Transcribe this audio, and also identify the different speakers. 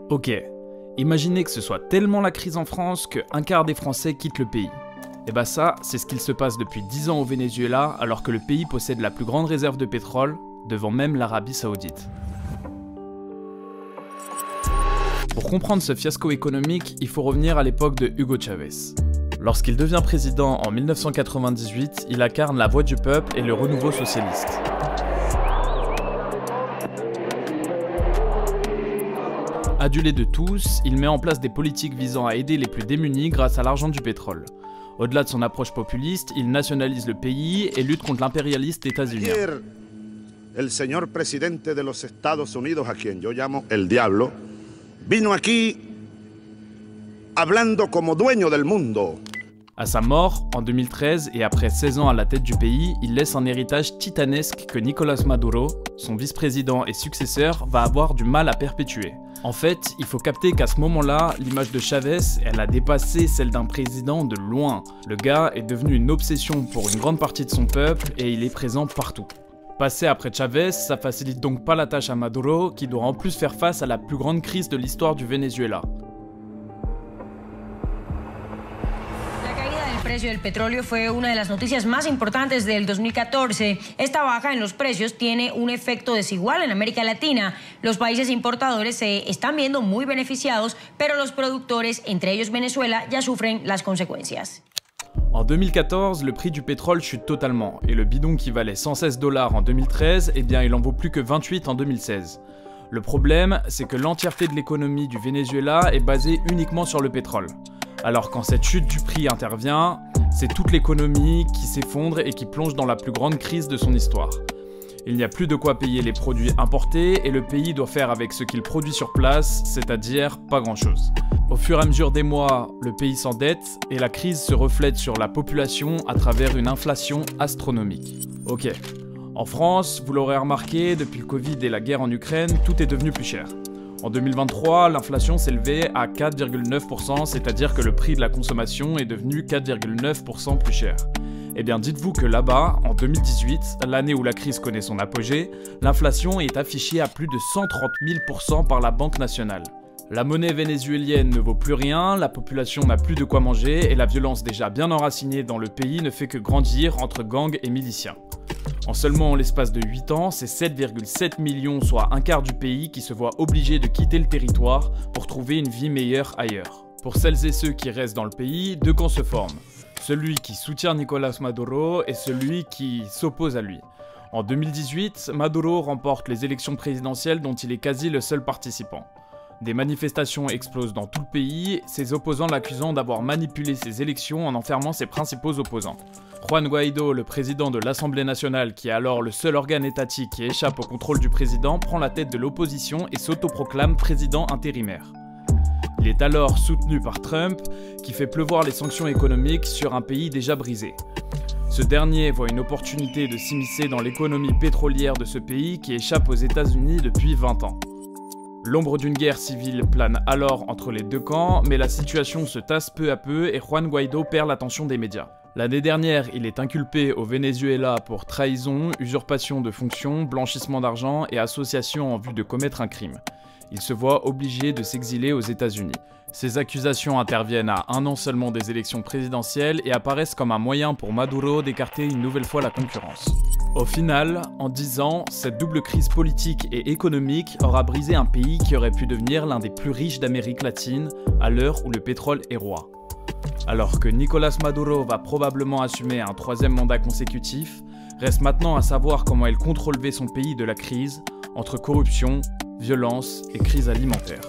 Speaker 1: Ok, imaginez que ce soit tellement la crise en France qu'un quart des Français quittent le pays. Et bah ça, c'est ce qu'il se passe depuis 10 ans au Venezuela alors que le pays possède la plus grande réserve de pétrole, devant même l'Arabie Saoudite. Pour comprendre ce fiasco économique, il faut revenir à l'époque de Hugo Chavez. Lorsqu'il devient président en 1998, il incarne la voix du peuple et le renouveau socialiste. Adulé de tous, il met en place des politiques visant à aider les plus démunis grâce à l'argent du pétrole. Au-delà de son approche populiste, il nationalise le pays et lutte contre l'impérialiste états-unien.
Speaker 2: El señor presidente de los Estados Unidos, a quien yo llamo el diablo, vino aquí hablando como dueño del mundo.
Speaker 1: À sa mort, en 2013, et après 16 ans à la tête du pays, il laisse un héritage titanesque que Nicolás Maduro, son vice-président et successeur, va avoir du mal à perpétuer. En fait, il faut capter qu'à ce moment-là, l'image de Chavez, elle a dépassé celle d'un président de loin. Le gars est devenu une obsession pour une grande partie de son peuple et il est présent partout. Passer après Chavez, ça facilite donc pas la tâche à Maduro, qui doit en plus faire face à la plus grande crise de l'histoire du Venezuela.
Speaker 3: El precio del petróleo fue una de las noticias más importantes del 2014. Esta baja en los precios tiene un efecto desigual en América Latina. Los países importadores se están viendo muy beneficiados, pero los productores, entre ellos Venezuela, ya sufren las consecuencias.
Speaker 1: En 2014, le prix du pétrole chute totalement, et le bidon qui valait 116 $ en 2013, eh bien il en vaut plus que 28 en 2016. Le problème, c'est que l'entièreté de l'économie du Venezuela est basée uniquement sur le pétrole. Alors quand cette chute du prix intervient, c'est toute l'économie qui s'effondre et qui plonge dans la plus grande crise de son histoire. Il n'y a plus de quoi payer les produits importés et le pays doit faire avec ce qu'il produit sur place, c'est-à-dire pas grand-chose. Au fur et à mesure des mois, le pays s'endette et la crise se reflète sur la population à travers une inflation astronomique. Ok, en France, vous l'aurez remarqué, depuis le Covid et la guerre en Ukraine, tout est devenu plus cher. En 2023, l'inflation s'élevait à 4,9%, c'est-à-dire que le prix de la consommation est devenu 4,9% plus cher. Eh bien dites-vous que là-bas, en 2018, l'année où la crise connaît son apogée, l'inflation est affichée à plus de 130 000% par la Banque nationale. La monnaie vénézuélienne ne vaut plus rien, la population n'a plus de quoi manger et la violence déjà bien enracinée dans le pays ne fait que grandir entre gangs et miliciens. En seulement l'espace de 8 ans, c'est 7,7 millions, soit un quart du pays, qui se voient obligés de quitter le territoire pour trouver une vie meilleure ailleurs. Pour celles et ceux qui restent dans le pays, deux camps se forment. Celui qui soutient Nicolás Maduro et celui qui s'oppose à lui. En 2018, Maduro remporte les élections présidentielles dont il est quasi le seul participant. Des manifestations explosent dans tout le pays, ses opposants l'accusant d'avoir manipulé ses élections en enfermant ses principaux opposants. Juan Guaidó, le président de l'Assemblée nationale, qui est alors le seul organe étatique qui échappe au contrôle du président, prend la tête de l'opposition et s'autoproclame président intérimaire. Il est alors soutenu par Trump, qui fait pleuvoir les sanctions économiques sur un pays déjà brisé. Ce dernier voit une opportunité de s'immiscer dans l'économie pétrolière de ce pays qui échappe aux États-Unis depuis 20 ans. L'ombre d'une guerre civile plane alors entre les deux camps, mais la situation se tasse peu à peu et Juan Guaidó perd l'attention des médias. L'année dernière, il est inculpé au Venezuela pour trahison, usurpation de fonctions, blanchissement d'argent et association en vue de commettre un crime. Il se voit obligé de s'exiler aux États-Unis. Ces accusations interviennent à un an seulement des élections présidentielles et apparaissent comme un moyen pour Maduro d'écarter une nouvelle fois la concurrence. Au final, en 10 ans, cette double crise politique et économique aura brisé un pays qui aurait pu devenir l'un des plus riches d'Amérique latine à l'heure où le pétrole est roi. Alors que Nicolás Maduro va probablement assumer un 3e mandat consécutif, reste maintenant à savoir comment il compte relever son pays de la crise entre corruption, violence et crise alimentaire.